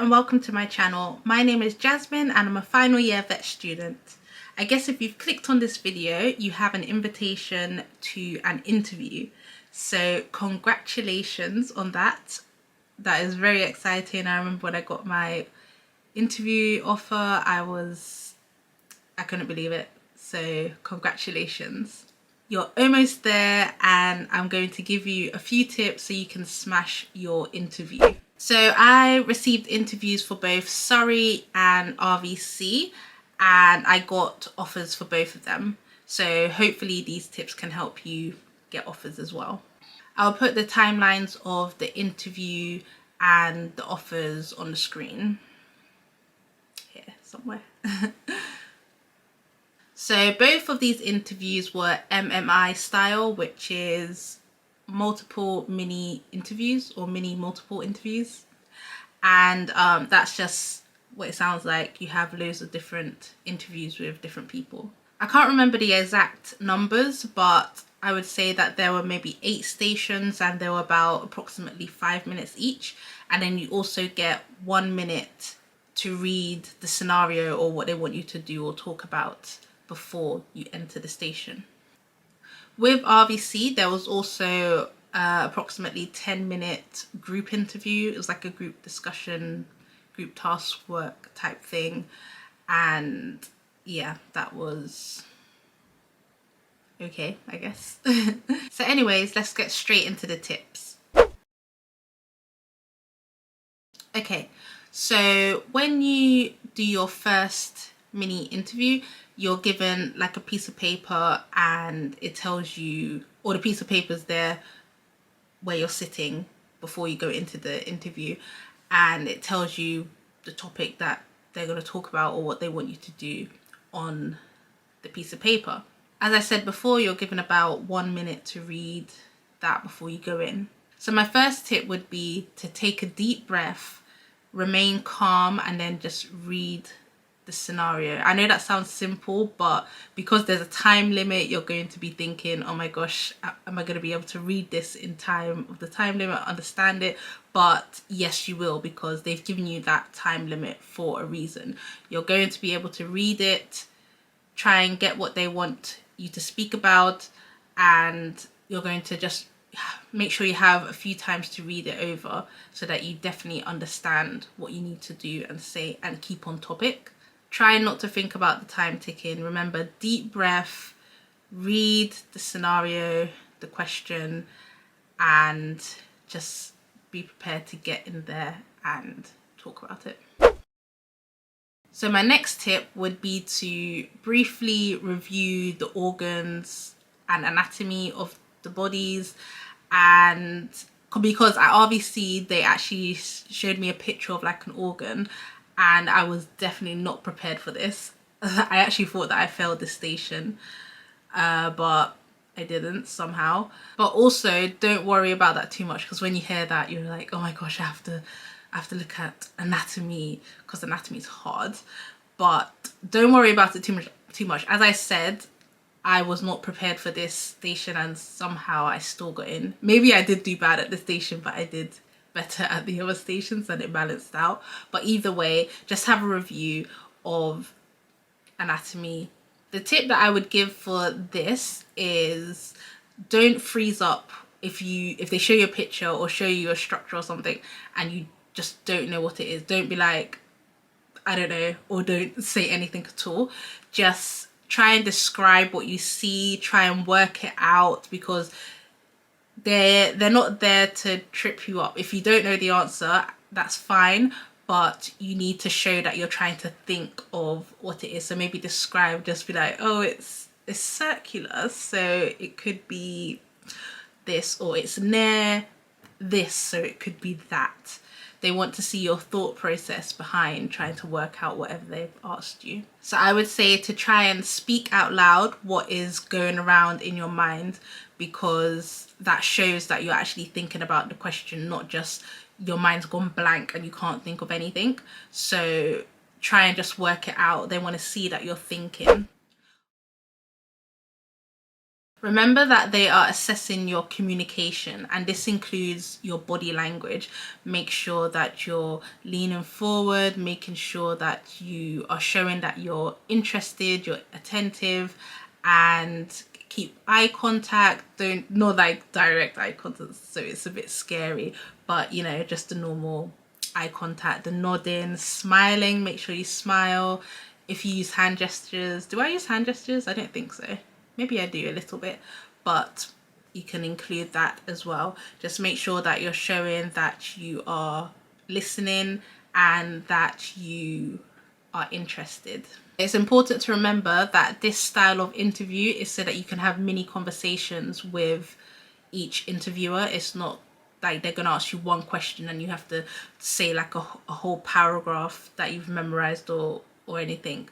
and welcome to my channel. My name is Jasmine and I'm a final year vet student. I guess if you've clicked on this video, you have an invitation to an interview. So congratulations on that. That is very exciting. I remember when I got my interview offer, I couldn't believe it. So congratulations. You're almost there and I'm going to give you a few tips so you can smash your interview. So I received interviews for both Surrey and RVC and I got offers for both of them. So hopefully these tips can help you get offers as well. I'll put the timelines of the interview and the offers on the screen here somewhere. So both of these interviews were MMI style, which is multiple mini interviews or mini multiple interviews. And that's just what it sounds like. You have loads of different interviews with different people. I can't remember the exact numbers, but I would say that there were maybe 8 stations and there were about approximately 5 minutes each. And then you also get 1 minute to read the scenario or what they want you to do or talk about before you enter the station. With RVC, there was also approximately 10-minute group interview. It was like a group discussion, group task work type thing. And yeah, that was okay, I guess. So anyways, let's get straight into the tips. Okay, so when you do your first mini interview, you're given like a piece of paper and it tells you, or the piece of paper is there where you're sitting before you go into the interview, and it tells you the topic that they're going to talk about or what they want you to do on the piece of paper. As I said before, you're given about 1 minute to read that before you go in. So my first tip would be to take a deep breath, remain calm, and then just read the scenario. I know that sounds simple, but because there's a time limit, you're going to be thinking, oh my gosh, am I going to be able to read this in time of the time limit, understand it? But yes, you will, because they've given you that time limit for a reason. You're going to be able to read it, try and get what they want you to speak about, and you're going to just make sure you have a few times to read it over so that you definitely understand what you need to do and say and keep on topic. Try not to think about the time ticking. Remember, deep breath, read the scenario, the question, and just be prepared to get in there and talk about it. So my next tip would be to briefly review the organs and anatomy of the bodies. And because at RVC, they actually showed me a picture of like an organ, and I was definitely not prepared for this. I actually thought that I failed this station, but I didn't somehow. But also, don't worry about that too much, because when you hear that, you're like, oh my gosh, I have to look at anatomy, because anatomy is hard. But don't worry about it too much. As I said, I was not prepared for this station and somehow I still got in. Maybe I did do bad at the station, but I did better at the other stations and it balanced out. But either way, just have a review of anatomy. The tip that I would give for this is don't freeze up if they show you a picture or show you a structure or something and you just don't know what it is. Don't be like, I don't know, or don't say anything at all. Just try and describe what you see, try and work it out, because they're not there to trip you up. If you don't know the answer, that's fine, but you need to show that you're trying to think of what it is. So maybe describe, just be like, oh, it's circular, so it could be this, or it's near this, so it could be that. They want to see your thought process behind trying to work out whatever they've asked you. So I would say to try and speak out loud what is going around in your mind, because that shows that you're actually thinking about the question, not just your mind's gone blank and you can't think of anything. So try and just work it out. They want to see that you're thinking. Remember that they are assessing your communication, and this includes your body language. Make sure that you're leaning forward, making sure that you are showing that you're interested, you're attentive, and keep eye contact. Don't, not like direct eye contact, so it's a bit scary, but you know, just the normal eye contact, the nodding, smiling. Make sure you smile. If you use hand gestures, do I use hand gestures? I don't think so. Maybe I do a little bit, but you can include that as well. Just make sure that you're showing that you are listening and that you are interested. It's important to remember that this style of interview is so that you can have mini conversations with each interviewer. It's not like they're gonna ask you one question and you have to say like a whole paragraph that you've memorized or anything.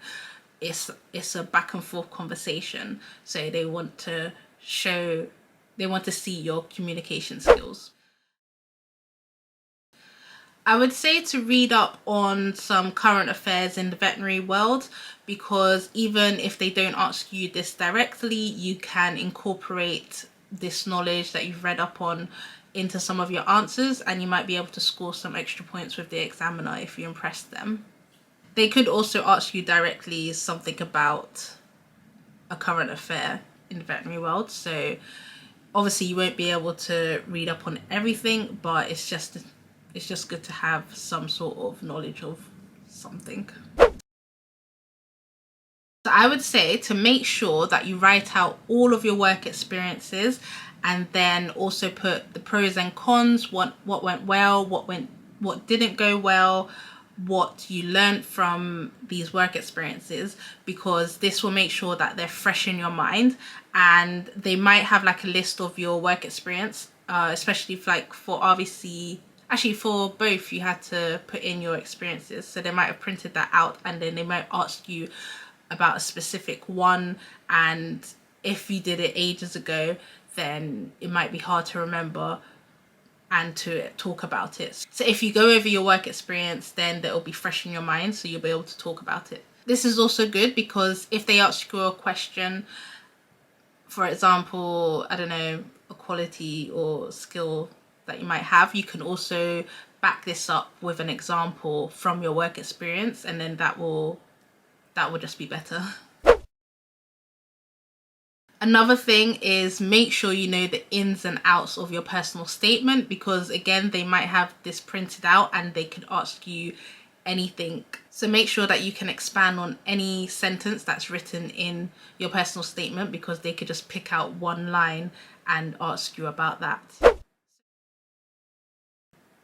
It's a back and forth conversation, so they want to see your communication skills. I would say to read up on some current affairs in the veterinary world, because even if they don't ask you this directly, you can incorporate this knowledge that you've read up on into some of your answers, and you might be able to score some extra points with the examiner if you impress them. They could also ask you directly something about a current affair in the veterinary world, so obviously you won't be able to read up on everything, but it's just good to have some sort of knowledge of something. So I would say to make sure that you write out all of your work experiences, and then also put the pros and cons, what went well, what didn't go well, what you learned from these work experiences, because this will make sure that they're fresh in your mind. And they might have like a list of your work experience, especially if, like for RVC, actually for both you had to put in your experiences, so they might have printed that out, and then they might ask you about a specific one, and if you did it ages ago then it might be hard to remember and to talk about it. So if you go over your work experience, then that'll be fresh in your mind, so you'll be able to talk about it. This is also good because if they ask you a question, for example, I don't know, a quality or skill that you might have, you can also back this up with an example from your work experience, and then that will just be better. Another thing is make sure you know the ins and outs of your personal statement, because again, they might have this printed out and they could ask you anything. So make sure that you can expand on any sentence that's written in your personal statement, because they could just pick out one line and ask you about that.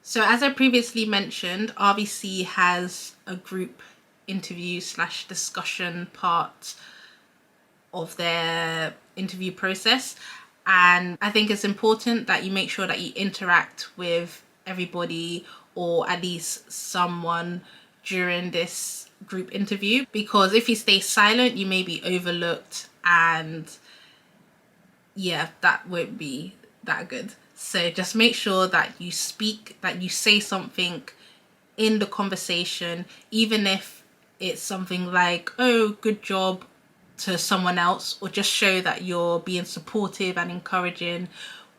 So as I previously mentioned, RVC has a group interview / discussion part of their interview process, and I think it's important that you make sure that you interact with everybody, or at least someone, during this group interview, because if you stay silent you may be overlooked, and yeah, that won't be that good. So just make sure that you speak, that you say something in the conversation, even if it's something like, oh, good job, to someone else, or just show that you're being supportive and encouraging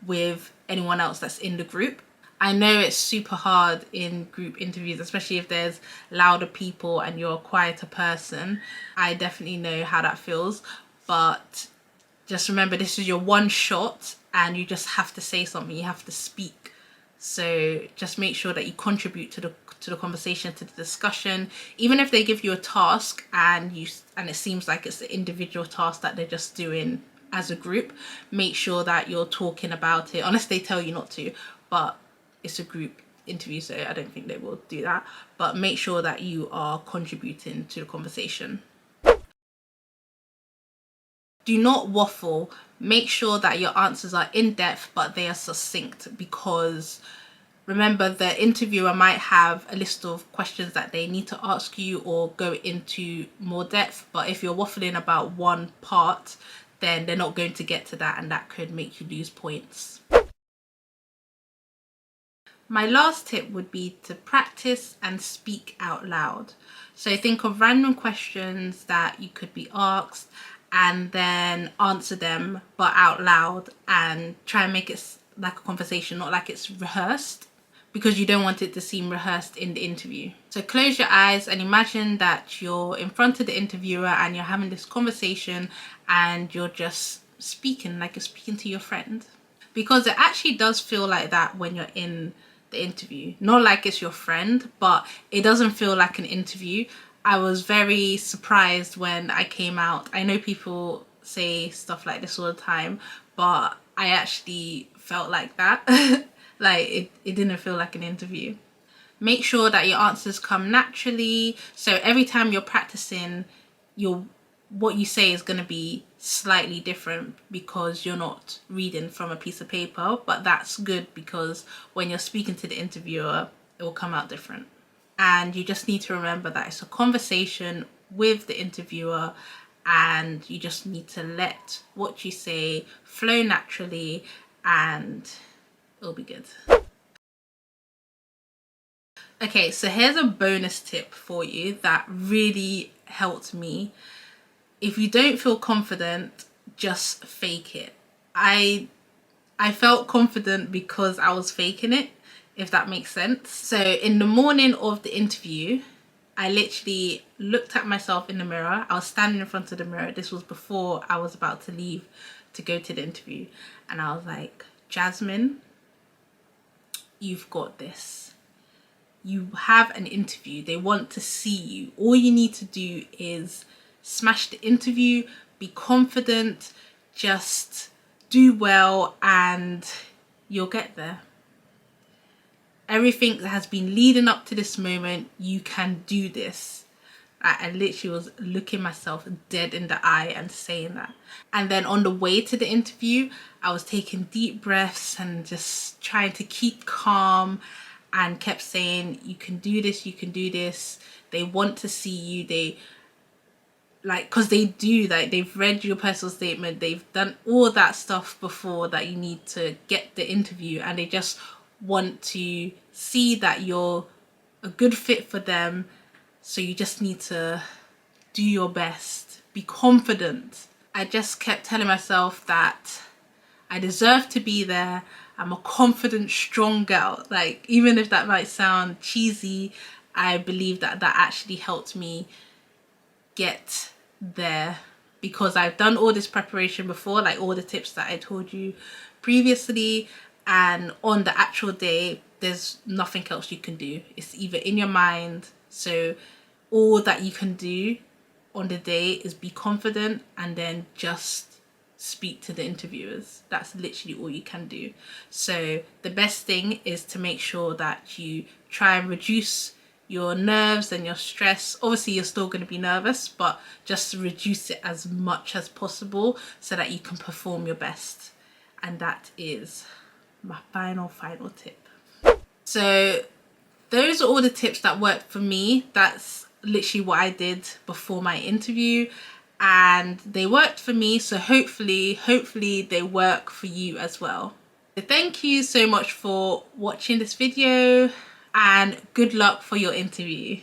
with anyone else that's in the group. I know it's super hard in group interviews, especially if there's louder people and you're a quieter person. I definitely know how that feels, but just remember, this is your one shot and you just have to say something, you have to speak. So just make sure that you contribute to the conversation, to the discussion. Even if they give you a task and it seems like it's an individual task that they're just doing as a group, make sure that you're talking about it, unless they tell you not to, but it's a group interview, so I don't think they will do that. But make sure that you are contributing to the conversation. Do not waffle. Make sure that your answers are in depth but they are succinct, because remember, the interviewer might have a list of questions that they need to ask you or go into more depth, but if you're waffling about one part, then they're not going to get to that, and that could make you lose points. My last tip would be to practice and speak out loud. So think of random questions that you could be asked and then answer them but out loud, and try and make it like a conversation, not like it's rehearsed, because you don't want it to seem rehearsed in the interview. So close your eyes and imagine that you're in front of the interviewer and you're having this conversation and you're just speaking like you're speaking to your friend, because it actually does feel like that when you're in the interview. Not like it's your friend, but it doesn't feel like an interview. I was very surprised when I came out. I know people say stuff like this all the time, but I actually felt like that. Like it didn't feel like an interview. Make sure that your answers come naturally. So every time you're practicing, what you say is going to be slightly different because you're not reading from a piece of paper, but that's good because when you're speaking to the interviewer, it will come out different. And you just need to remember that it's a conversation with the interviewer, and you just need to let what you say flow naturally and it'll be good. Okay, so here's a bonus tip for you that really helped me. If you don't feel confident, just fake it. I felt confident because I was faking it, if that makes sense. So in the morning of the interview, I literally looked at myself in the mirror. I was standing in front of the mirror. This was before I was about to leave to go to the interview. And I was like, Jasmine, you've got this. You have an interview. They want to see you. All you need to do is smash the interview, be confident, just do well, and you'll get there. Everything that has been leading up to this moment, you can do this. I literally was looking myself dead in the eye and saying that. And then on the way to the interview, I was taking deep breaths and just trying to keep calm, and kept saying, you can do this, you can do this. They want to see you. Because they do, like, they've read your personal statement, they've done all that stuff before that you need to get the interview, and they just want to see that you're a good fit for them. So you just need to do your best, be confident. I just kept telling myself that I deserve to be there. I'm a confident, strong girl. Like, even if that might sound cheesy, I believe that that actually helped me get there, because I've done all this preparation before, like all the tips that I told you previously, and on the actual day there's nothing else you can do. It's either in your mind. So all that you can do on the day is be confident and then just speak to the interviewers. That's literally all you can do. So the best thing is to make sure that you try and reduce your nerves and your stress. Obviously you're still going to be nervous, but just reduce it as much as possible so that you can perform your best. And that is my final tip. So those are all the tips that worked for me. That's literally what I did before my interview, and they worked for me, so hopefully they work for you as well. So thank you so much for watching this video, and good luck for your interview.